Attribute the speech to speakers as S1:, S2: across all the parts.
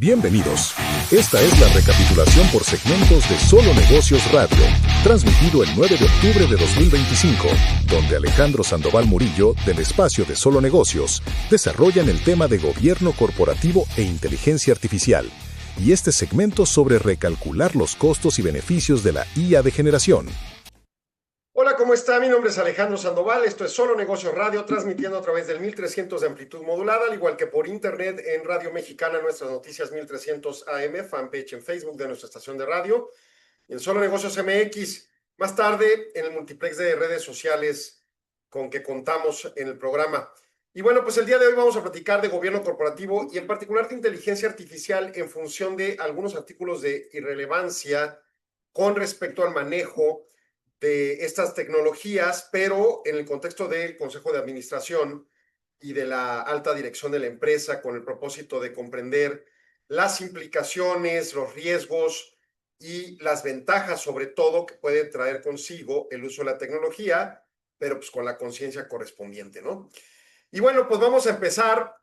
S1: Bienvenidos. Esta es la recapitulación por segmentos de Solo Negocios Radio, transmitido el 9 de octubre de 2025, donde Alejandro Sandoval Murillo, del espacio de Solo Negocios, desarrollan el tema de gobierno corporativo e inteligencia artificial, y este segmento sobre recalcular los costos y beneficios de la IA de generación.
S2: Hola, ¿cómo está? Mi nombre es Alejandro Sandoval, esto es Solo Negocios Radio, transmitiendo a través del 1300 de amplitud modulada, al igual que por internet en Radio Mexicana, nuestras noticias 1300 AM, fanpage en Facebook de nuestra estación de radio, y en Solo Negocios MX, más tarde en el multiplex de redes sociales con que contamos en el programa. Y bueno, pues el día de hoy vamos a platicar de gobierno corporativo y en particular de inteligencia artificial en función de algunos artículos de irrelevancia con respecto al manejo de estas tecnologías, pero en el contexto del Consejo de Administración y de la alta dirección de la empresa, con el propósito de comprender las implicaciones, los riesgos y las ventajas, sobre todo, que puede traer consigo el uso de la tecnología, pero pues con la conciencia correspondiente, ¿no? Y bueno, pues vamos a empezar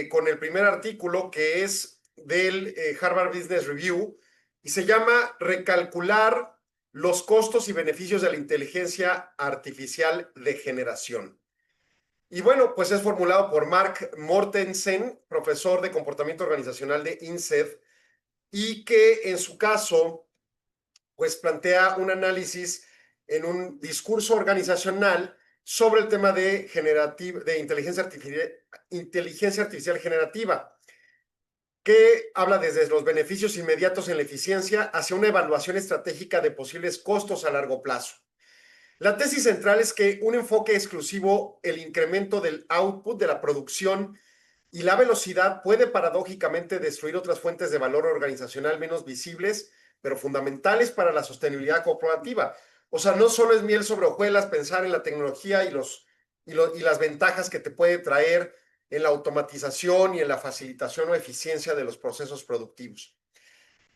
S2: con el primer artículo, que es del Harvard Business Review, y se llama Recalcular los costos y beneficios de la inteligencia artificial de generación. Y bueno, pues es formulado por Mark Mortensen, profesor de comportamiento organizacional de INSEAD, y que en su caso, pues plantea un análisis en un discurso organizacional sobre el tema de inteligencia artificial generativa, que habla desde los beneficios inmediatos en la eficiencia hacia una evaluación estratégica de posibles costos a largo plazo. La tesis central es que un enfoque exclusivo, el incremento del output, de la producción y la velocidad puede paradójicamente destruir otras fuentes de valor organizacional menos visibles, pero fundamentales para la sostenibilidad corporativa. O sea, no solo es miel sobre hojuelas pensar en la tecnología y las ventajas que te puede traer en la automatización y en la facilitación o eficiencia de los procesos productivos.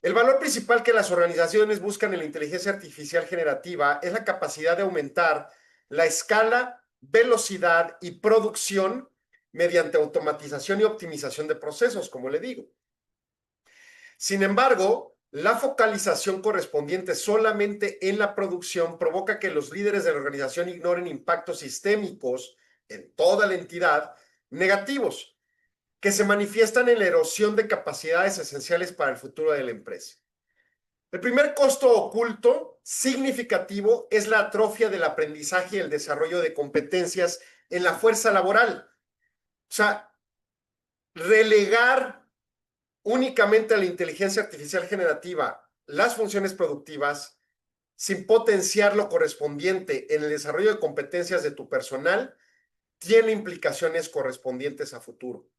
S2: El valor principal que las organizaciones buscan en la inteligencia artificial generativa es la capacidad de aumentar la escala, velocidad y producción mediante automatización y optimización de procesos, como le digo. Sin embargo, la focalización correspondiente solamente en la producción provoca que los líderes de la organización ignoren impactos sistémicos en toda la entidad negativos, que se manifiestan en la erosión de capacidades esenciales para el futuro de la empresa. El primer costo oculto significativo es la atrofia del aprendizaje y el desarrollo de competencias en la fuerza laboral. O sea, relegar únicamente a la inteligencia artificial generativa las funciones productivas sin potenciar lo correspondiente en el desarrollo de competencias de tu personal tiene implicaciones correspondientes a futuro.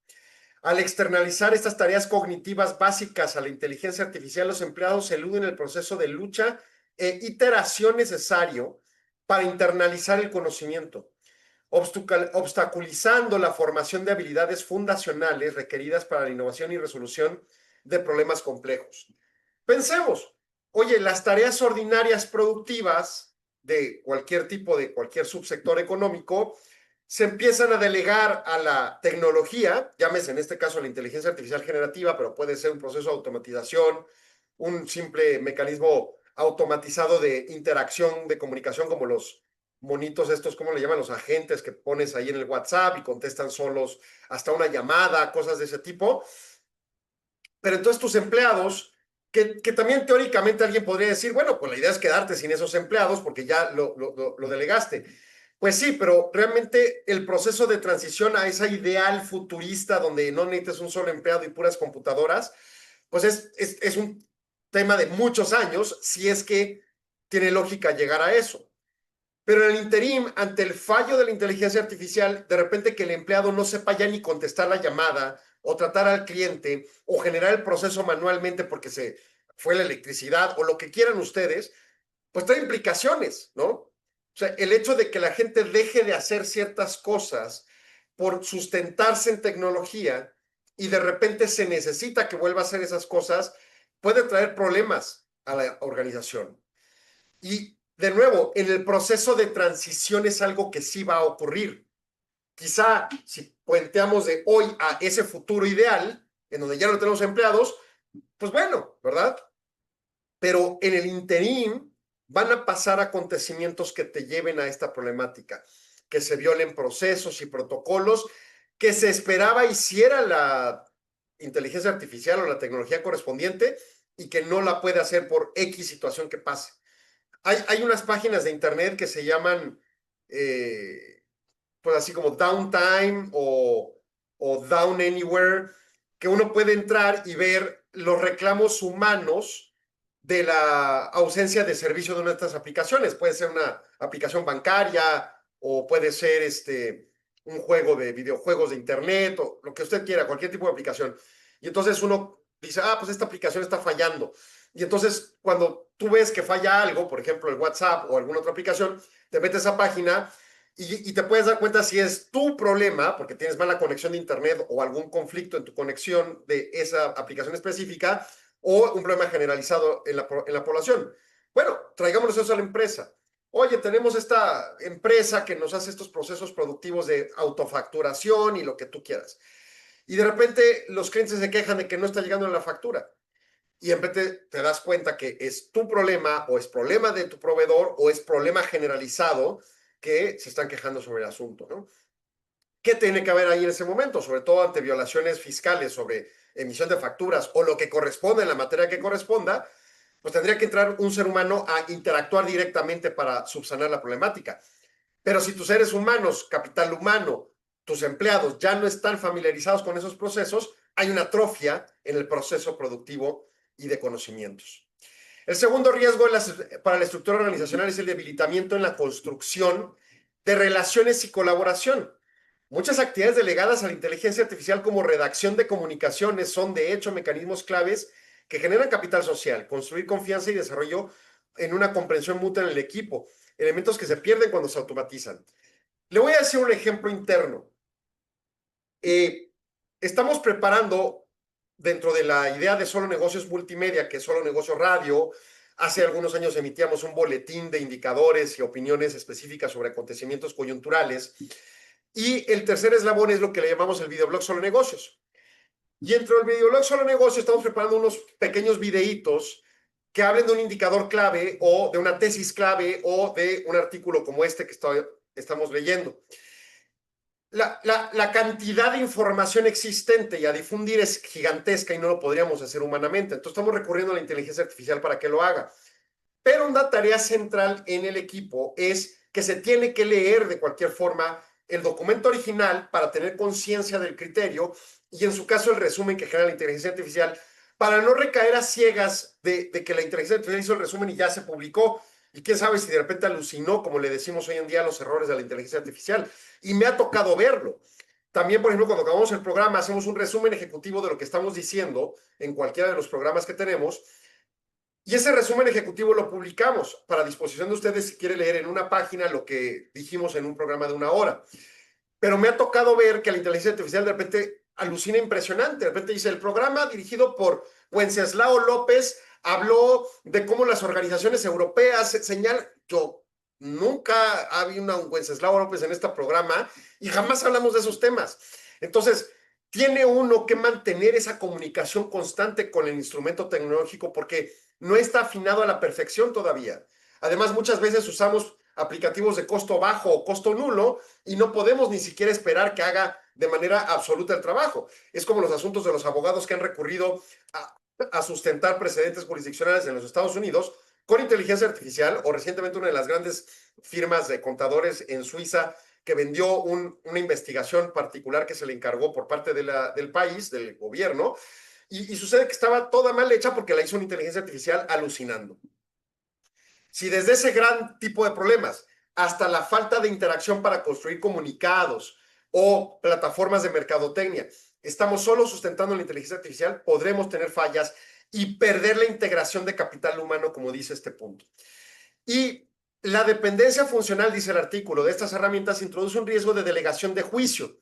S2: Al externalizar estas tareas cognitivas básicas a la inteligencia artificial, los empleados eluden el proceso de lucha e iteración necesario para internalizar el conocimiento, obstaculizando la formación de habilidades fundacionales requeridas para la innovación y resolución de problemas complejos. Pensemos, oye, las tareas ordinarias productivas de cualquier tipo, de cualquier subsector económico, se empiezan a delegar a la tecnología, llámese en este caso la inteligencia artificial generativa, pero puede ser un proceso de automatización, un simple mecanismo automatizado de interacción, de comunicación, como los monitos estos, ¿cómo le llaman? Los agentes que pones ahí en el WhatsApp y contestan solos, hasta una llamada, cosas de ese tipo. Pero entonces tus empleados, que también teóricamente alguien podría decir, bueno, pues la idea es quedarte sin esos empleados porque ya lo delegaste. Pues sí, pero realmente el proceso de transición a esa ideal futurista donde no necesitas un solo empleado y puras computadoras, pues es un tema de muchos años, si es que tiene lógica llegar a eso. Pero en el interim, ante el fallo de la inteligencia artificial, de repente que el empleado no sepa ya ni contestar la llamada o tratar al cliente o generar el proceso manualmente porque se fue la electricidad o lo que quieran ustedes, pues trae implicaciones, ¿no? O sea, el hecho de que la gente deje de hacer ciertas cosas por sustentarse en tecnología y de repente se necesita que vuelva a hacer esas cosas, puede traer problemas a la organización. Y de nuevo, en el proceso de transición es algo que sí va a ocurrir. Quizá si puenteamos de hoy a ese futuro ideal, en donde ya no tenemos empleados, pues bueno, ¿verdad? Pero en el interín van a pasar acontecimientos que te lleven a esta problemática, que se violen procesos y protocolos que se esperaba hiciera la inteligencia artificial o la tecnología correspondiente y que no la puede hacer por X situación que pase. Hay unas páginas de internet que se llaman, pues así como Downtime o Down Anywhere, que uno puede entrar y ver los reclamos humanos de la ausencia de servicio de una de estas aplicaciones. Puede ser una aplicación bancaria o puede ser un juego de videojuegos de internet o lo que usted quiera, cualquier tipo de aplicación. Y entonces uno dice, pues esta aplicación está fallando. Y entonces cuando tú ves que falla algo, por ejemplo el WhatsApp o alguna otra aplicación, te metes a esa página y te puedes dar cuenta si es tu problema, porque tienes mala conexión de internet o algún conflicto en tu conexión de esa aplicación específica, o un problema generalizado en la población. Bueno, traigámonos eso a la empresa. Oye, tenemos esta empresa que nos hace estos procesos productivos de autofacturación y lo que tú quieras. Y de repente los clientes se quejan de que no está llegando la factura. Y en repente te das cuenta que es tu problema o es problema de tu proveedor o es problema generalizado que se están quejando sobre el asunto, ¿no? ¿Qué tiene que haber ahí en ese momento? Sobre todo ante violaciones fiscales sobre emisión de facturas o lo que corresponde en la materia que corresponda, pues tendría que entrar un ser humano a interactuar directamente para subsanar la problemática. Pero si tus seres humanos, capital humano, tus empleados ya no están familiarizados con esos procesos, hay una atrofia en el proceso productivo y de conocimientos. El segundo riesgo para la estructura organizacional es el debilitamiento en la construcción de relaciones y colaboración. Muchas actividades delegadas a la inteligencia artificial como redacción de comunicaciones son de hecho mecanismos claves que generan capital social, construir confianza y desarrollo en una comprensión mutua en el equipo, elementos que se pierden cuando se automatizan. Le voy a decir un ejemplo interno. Estamos preparando dentro de la idea de Solo Negocios Multimedia, que es Solo Negocios Radio. Hace algunos años emitíamos un boletín de indicadores y opiniones específicas sobre acontecimientos coyunturales. Y el tercer eslabón es lo que le llamamos el videoblog Solo Negocios. Y dentro del videoblog Solo Negocios estamos preparando unos pequeños videitos que hablen de un indicador clave o de una tesis clave o de un artículo como este que estamos leyendo. La cantidad de información existente y a difundir es gigantesca y no lo podríamos hacer humanamente. Entonces estamos recurriendo a la inteligencia artificial para que lo haga. Pero una tarea central en el equipo es que se tiene que leer de cualquier forma el documento original para tener conciencia del criterio y en su caso el resumen que genera la inteligencia artificial para no recaer a ciegas de que la inteligencia artificial hizo el resumen y ya se publicó. Y quién sabe si de repente alucinó, como le decimos hoy en día, los errores de la inteligencia artificial. Y me ha tocado verlo. También, por ejemplo, cuando acabamos el programa, hacemos un resumen ejecutivo de lo que estamos diciendo en cualquiera de los programas que tenemos. Y ese resumen ejecutivo lo publicamos para disposición de ustedes si quiere leer en una página lo que dijimos en un programa de 1 hora. Pero me ha tocado ver que la inteligencia artificial de repente alucina impresionante. De repente dice, el programa dirigido por Wenceslao López habló de cómo las organizaciones europeas señalan. Yo nunca había un Wenceslao López en este programa y jamás hablamos de esos temas. Entonces, tiene uno que mantener esa comunicación constante con el instrumento tecnológico porque no está afinado a la perfección todavía. Además, muchas veces usamos aplicativos de costo bajo o costo nulo y no podemos ni siquiera esperar que haga de manera absoluta el trabajo. Es como los asuntos de los abogados que han recurrido a sustentar precedentes jurisdiccionales en los Estados Unidos con inteligencia artificial, o recientemente una de las grandes firmas de contadores en Suiza que vendió una investigación particular que se le encargó por parte del país, del gobierno, y sucede que estaba toda mal hecha porque la hizo una inteligencia artificial alucinando. Si desde ese gran tipo de problemas hasta la falta de interacción para construir comunicados o plataformas de mercadotecnia, estamos solo sustentando la inteligencia artificial, podremos tener fallas y perder la integración de capital humano, como dice este punto. Y la dependencia funcional, dice el artículo, de estas herramientas introduce un riesgo de delegación de juicio.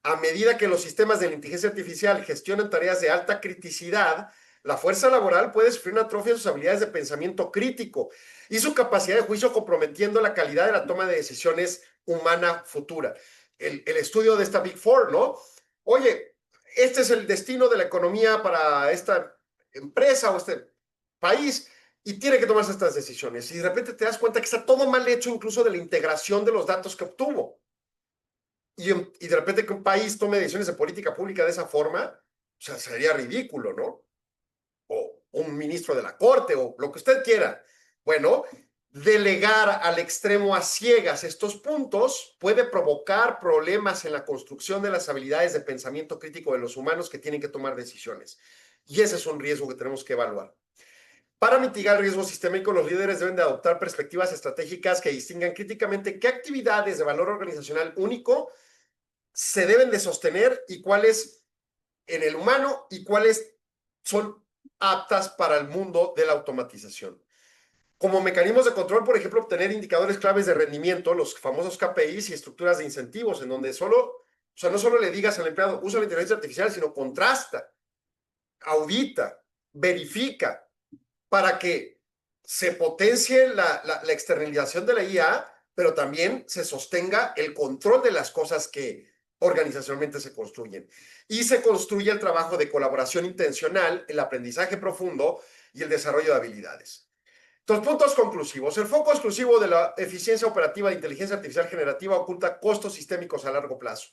S2: A medida que los sistemas de la inteligencia artificial gestionan tareas de alta criticidad, la fuerza laboral puede sufrir una atrofia de sus habilidades de pensamiento crítico y su capacidad de juicio, comprometiendo la calidad de la toma de decisiones humana futura. El estudio de esta Big Four, ¿no? Oye, este es el destino de la economía para esta empresa o este país y tiene que tomarse estas decisiones. Y de repente te das cuenta que está todo mal hecho, incluso de la integración de los datos que obtuvo. Y de repente que un país tome decisiones de política pública de esa forma, o sea, sería ridículo, ¿no? O un ministro de la corte o lo que usted quiera. Bueno, delegar al extremo a ciegas estos puntos puede provocar problemas en la construcción de las habilidades de pensamiento crítico de los humanos que tienen que tomar decisiones. Y ese es un riesgo que tenemos que evaluar. Para mitigar el riesgo sistémico, los líderes deben de adoptar perspectivas estratégicas que distingan críticamente qué actividades de valor organizacional único se deben de sostener y cuáles en el humano y cuáles son aptas para el mundo de la automatización. Como mecanismos de control, por ejemplo, obtener indicadores claves de rendimiento, los famosos KPIs y estructuras de incentivos, en donde no solo le digas al empleado, usa la inteligencia artificial, sino contrasta, audita, verifica, para que se potencie la externalización de la IA, pero también se sostenga el control de las cosas que organizacionalmente se construyen. Y se construye el trabajo de colaboración intencional, el aprendizaje profundo y el desarrollo de habilidades. Entonces, puntos conclusivos. El foco exclusivo de la eficiencia operativa de inteligencia artificial generativa oculta costos sistémicos a largo plazo.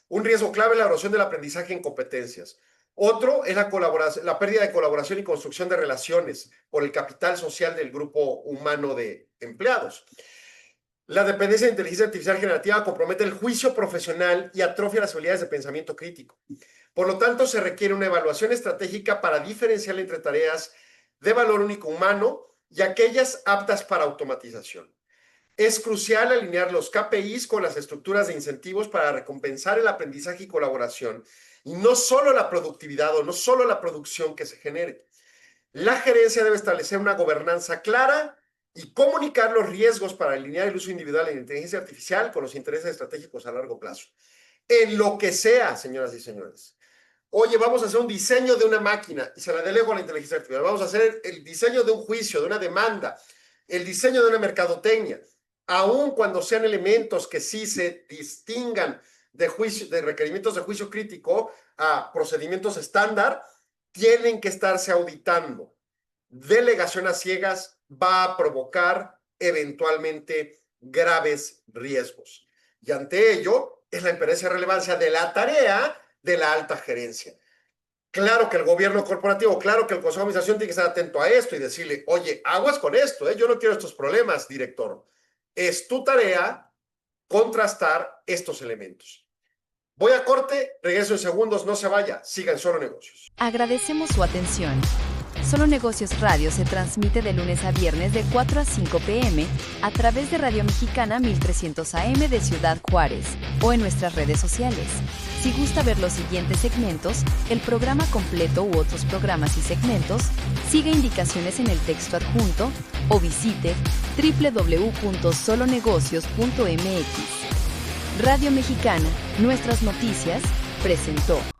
S2: Un riesgo clave es la erosión del aprendizaje en competencias. Otro es la pérdida de colaboración y construcción de relaciones por el capital social del grupo humano de empleados. La dependencia de inteligencia artificial generativa compromete el juicio profesional y atrofia las habilidades de pensamiento crítico. Por lo tanto, se requiere una evaluación estratégica para diferenciar entre tareas de valor único humano y aquellas aptas para automatización. Es crucial alinear los KPIs con las estructuras de incentivos para recompensar el aprendizaje y colaboración, y no solo la productividad o no solo la producción que se genere. La gerencia debe establecer una gobernanza clara y comunicar los riesgos para alinear el uso individual de la inteligencia artificial con los intereses estratégicos a largo plazo. En lo que sea, señoras y señores. Oye, vamos a hacer un diseño de una máquina y se la delego a la inteligencia artificial. Vamos a hacer el diseño de un juicio, de una demanda, el diseño de una mercadotecnia, aun cuando sean elementos que sí se distingan de requerimientos de juicio crítico a procedimientos estándar, tienen que estarse auditando. Delegación a ciegas va a provocar eventualmente graves riesgos. Y ante ello es la imperencia de relevancia de la tarea de la alta gerencia. Claro que el gobierno corporativo, claro que el consejo de administración tiene que estar atento a esto y decirle, oye, aguas con esto, yo no quiero estos problemas, director. Es tu tarea contrastar estos elementos. Voy a corte, regreso en segundos, no se vaya, siga en Solo Negocios.
S3: Agradecemos su atención. Solo Negocios Radio se transmite de lunes a viernes de 4 a 5 p.m. a través de Radio Mexicana 1300 AM de Ciudad Juárez o en nuestras redes sociales. Si gusta ver los siguientes segmentos, el programa completo u otros programas y segmentos, siga indicaciones en el texto adjunto o visite www.solonegocios.mx. Radio Mexicana, nuestras noticias, presentó.